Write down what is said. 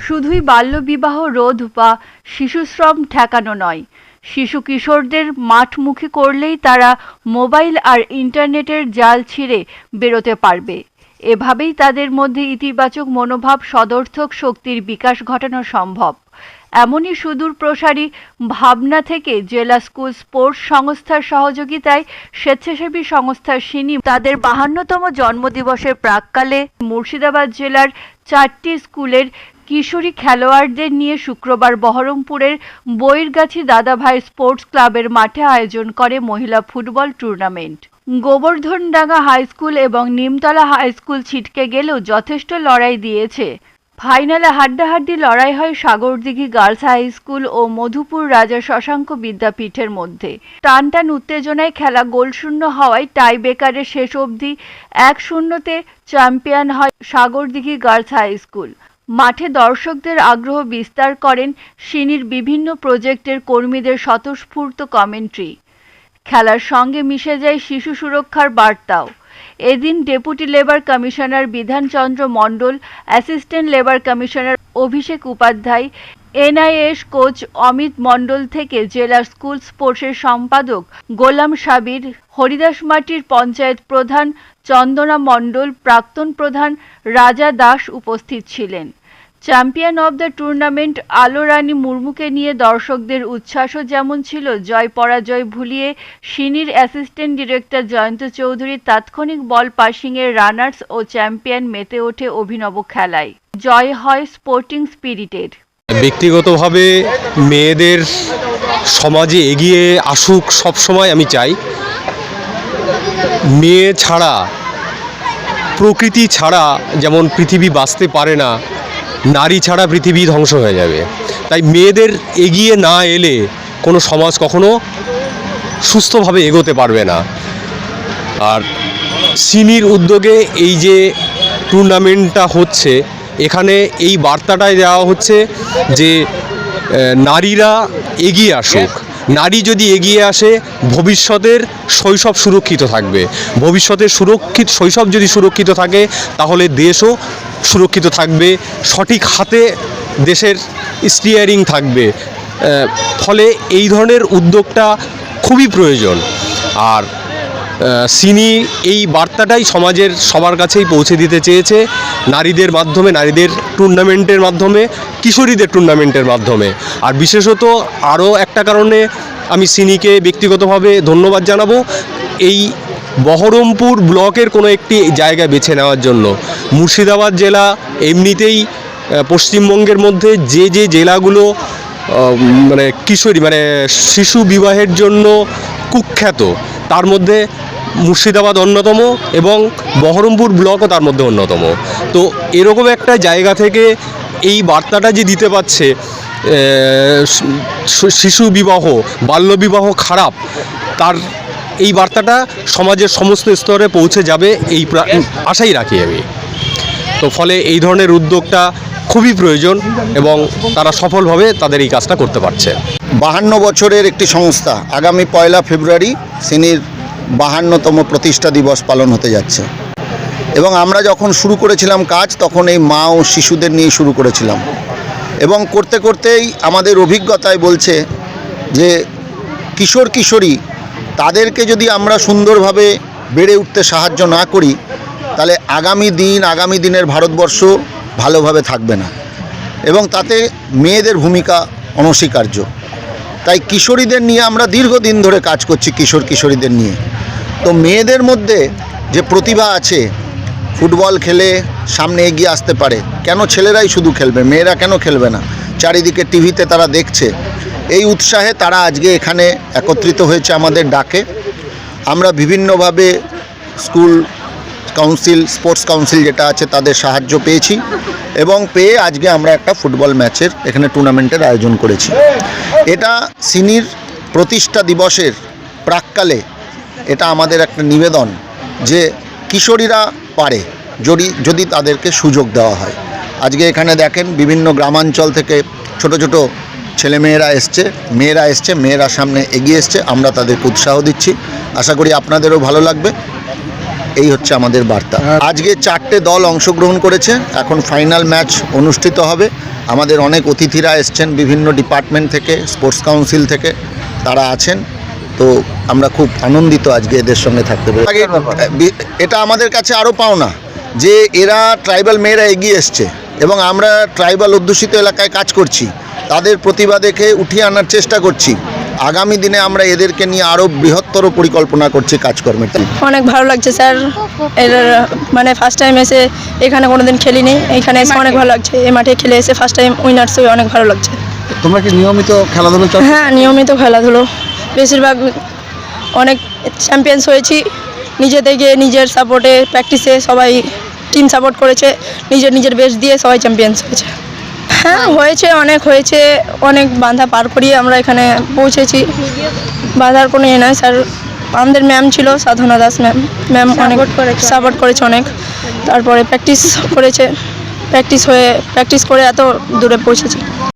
শুধুই বাল্যবিবাহ রোধ বা শিশুশ্রম ঠেকানো নয়, শিশু কিশোরদের মাঠমুখী করলেই তারা মোবাইল আর ইন্টারনেটের জাল ছিঁড়ে বেরোতে পারবে। এভাবেই তাদের মধ্যে ইতিবাচক মনোভাব সদর্থক শক্তির বিকাশ ঘটানো সম্ভব। এমনই সুদূর প্রসারী ভাবনা থেকে জেলা স্কুল স্পোর্টস সংস্থার সহযোগিতায় স্বেচ্ছাসেবী সংস্থা সিনি তাদের 52তম জন্মদিবসের প্রাক্কালে মুর্শিদাবাদ জেলার 4টি স্কুলের কিশোরী খেলোয়াড়দের নিয়ে শুক্রবার বহরমপুরের বৈরগাছি দাদাভাই স্পোর্টস ক্লাবের মাঠে আয়োজন করে মহিলা ফুটবল টুর্নামেন্ট। গোবর্ধনডাঙ্গা হাই স্কুল এবং নিমতলা হাই স্কুল ছিটকে গেলেও যথেষ্ট লড়াই দিয়েছে। ফাইনালে হাড্ডাহাড্ডি লড়াই হয় সাগরদিঘি গার্লস হাই স্কুল ও মধুপুর রাজা শশাঙ্ক বিদ্যাপীঠের মধ্যে। টানটান উত্তেজনায় খেলা গোলশূন্য হওয়ায় টাই ব্রেকারে শেষ অবধি 1-0-তে চ্যাম্পিয়ন হয় সাগরদিঘি গার্লস হাই স্কুল। মাঠে দর্শকদের আগ্রহ বিস্তার করেন সিনির বিভিন্ন প্রজেক্টের কর্মীদের স্বতঃস্ফূর্ত কমেন্ট্রি। খেলার সঙ্গে মিশে যায় শিশু সুরক্ষার বার্তাও। এদিন ডেপুটি লেবার কমিশনার বিধানচন্দ্র মণ্ডল, অ্যাসিস্ট্যান্ট লেবার কমিশনার অভিষেক উপাধ্যায়, এনআইএস কোচ অমিত মণ্ডল থেকে জেলা স্কুল স্পোর্টসের সম্পাদক গোলাম সাবির, হরিদাসমাটির পঞ্চায়েত প্রধান চন্দনা মণ্ডল, প্রাক্তন প্রধান রাজা দাস উপস্থিত ছিলেন। চ্যাম্পিয়ন অব দ্য টুর্নামেন্ট আলো রানী মুর্মুকে নিয়ে দর্শকদের উচ্ছ্বাসও যেমন ছিল, জয় পরাজয় ভুলিয়ে সিনির অ্যাসিস্ট্যান্ট ডিরেক্টর জয়ন্ত চৌধুরী তাৎক্ষণিক বল পাসিংয়ের রানার্স ও চ্যাম্পিয়ন মেতে ওঠে অভিনব খেলায়। জয় হয় স্পোর্টিং স্পিরিটের। ব্যক্তিগতভাবে মেয়েদের সমাজে এগিয়ে আসুক সবসময় আমি চাই। মেয়ে ছাড়া, প্রকৃতি ছাড়া যেমন পৃথিবী বাঁচতে পারে না, নারী ছাড়া পৃথিবী ধ্বংস হয়ে যাবে। তাই মেয়েদের এগিয়ে না এলে কোনো সমাজ কখনো সুস্থভাবে এগোতে পারবে না। আর সিনির উদ্যোগে এই যে টুর্নামেন্টটা হচ্ছে, এখানে এই বার্তাটাই দেওয়া হচ্ছে যে নারীরা এগিয়ে আসুক। নারী যদি এগিয়ে আসে, ভবিষ্যতের শৈশব সুরক্ষিত থাকবে। ভবিষ্যতের শৈশব যদি সুরক্ষিত থাকে, তাহলে দেশও সুরক্ষিত থাকবে, সঠিক হাতে দেশের স্টিয়ারিং থাকবে। ফলে এই ধরনের উদ্যোগটা খুবই প্রয়োজন। আর সিনি এই বার্তাটাই সমাজের সবার কাছেই পৌঁছে দিতে চেয়েছে, নারীদের মাধ্যমে, নারীদের টুর্নামেন্টের মাধ্যমে, কিশোরীদের টুর্নামেন্টের মাধ্যমে। আর বিশেষত আরও একটা কারণে আমি সিনিকে ব্যক্তিগতভাবে ধন্যবাদ জানাবো, এই বহরমপুর ব্লকের কোনো একটি জায়গা বেছে নেওয়ার জন্য। মুর্শিদাবাদ জেলা এমনিতেই পশ্চিমবঙ্গের মধ্যে যে যে জেলাগুলো মানে কিশোরী মানে শিশু বিবাহের জন্য কুখ্যাত, তার মধ্যে মুর্শিদাবাদ অন্যতম এবং বহরমপুর ব্লকও তার মধ্যে অন্যতম। তো এরকম একটা জায়গা থেকে এই বার্তাটা যে দিতে পারছে, শিশু বিবাহ, বাল্যবিবাহ খারাপ, তার এই বার্তাটা সমাজের সমস্ত স্তরে পৌঁছে যাবে এই আশাই রাখি আমি। তো ফলে এই ধরনের উদ্যোগটা খুবই প্রয়োজন এবং তারা সফলভাবে তাদের এই কাজটা করতে পারছে। 52 বছরের একটি সংস্থা, আগামী 1 ফেব্রুয়ারি সিনির 52তম প্রতিষ্ঠা দিবস পালন হতে যাচ্ছে। এবং আমরা যখন শুরু করেছিলাম কাজ, তখন এই মা ও শিশুদের নিয়ে শুরু করেছিলাম। এবং করতে করতেই আমাদের অভিজ্ঞতায় বলছে যে কিশোর কিশোরী, তাদেরকে যদি আমরা সুন্দরভাবে বেড়ে উঠতে সাহায্য না করি, তাহলে আগামী দিনের ভারতবর্ষ ভালোভাবে থাকবে না। এবং তাতে মেয়েদের ভূমিকা অনস্বীকার্য। তাই কিশোরীদের নিয়ে আমরা দীর্ঘদিন ধরে কাজ করছি, কিশোর কিশোরীদের নিয়ে। তো মেয়েদের মধ্যে যে প্রতিভা আছে, ফুটবল খেলে সামনে এগিয়ে আসতে পারে, কেন ছেলেরাই শুধু খেলবে, মেয়েরা কেন খেলবে না? চারিদিকে টিভিতে তারা দেখছে। এই উৎসাহে তারা আজকে এখানে একত্রিত হয়েছে আমাদের ডাকে। আমরা বিভিন্নভাবে স্কুল কাউন্সিল, স্পোর্টস কাউন্সিল যেটা আছে, তাদের সাহায্য পেয়েছি এবং পেয়ে আজকে আমরা একটা ফুটবল ম্যাচের এখানে টুর্নামেন্টের আয়োজন করেছি। এটা সিনির প্রতিষ্ঠা দিবসের প্রাক্কালে এটা আমাদের একটা নিবেদন যে কিশোরীরা পারে যদি তাদেরকে সুযোগ দেওয়া হয়। আজকে এখানে দেখেন বিভিন্ন গ্রামাঞ্চল থেকে ছোট ছোট ছেলেমেয়েরা এসছে, মেয়েরা সামনে এগিয়ে এসছে, আমরা তাদেরকে উৎসাহ দিচ্ছি। আশা করি আপনাদেরও ভালো লাগবে। এই হচ্ছে আমাদের বার্তা। আজকে 4টে দল অংশগ্রহণ করেছে, এখন ফাইনাল ম্যাচ অনুষ্ঠিত হবে। আমাদের অনেক অতিথিরা এসছেন বিভিন্ন ডিপার্টমেন্ট থেকে, স্পোর্টস কাউন্সিল থেকে তারা আছেন। তো আমরা খুব আনন্দিত আজকে এদের সঙ্গে থাকতে পেরে। এটা আমাদের কাছে আরও পাওনা যে এরা ট্রাইবাল মেয়েরা এগিয়ে এসছে এবং আমরা ট্রাইবাল অধ্যুষিত এলাকায় কাজ করছি, তাদের প্রতিভা দেখে উঠিয়ে আনার চেষ্টা করছি। আগামী দিনে আমরা এদেরকে নিয়ে আরও বৃহত্তর পরিকল্পনা করছি কাজকর্মের। অনেক ভালো লাগছে স্যার, এর মানে ফার্স্ট টাইম এসে এখানে কোনোদিন খেলিনি, এখানে এসে অনেক ভালো লাগছে। এই মাঠে খেলে এসে ফার্স্ট টাইম উইনার্স হয়ে অনেক ভালো লাগছে। তোমরা কি নিয়মিত খেলাধুলো চর্চা? হ্যাঁ, নিয়মিত খেলাধুলো, বেশিরভাগ অনেক চ্যাম্পিয়ন্স হয়েছি নিজে থেকে, নিজের সাপোর্টে প্র্যাকটিসে সবাই টিম সাপোর্ট করেছে, নিজের বেস্ট দিয়ে সবাই চ্যাম্পিয়ন্স হয়েছে। হ্যাঁ হয়েছে, অনেক বাধা পার করিয়ে আমরা এখানে পৌঁছেছি। বাধার কোনো ইয়ে নয় স্যার, আমাদের ম্যাম ছিল সাধনা দাস ম্যাম অনেক সাপোর্ট করেছে অনেক। তারপরে প্র্যাকটিস করে এত দূরে পৌঁছেছি।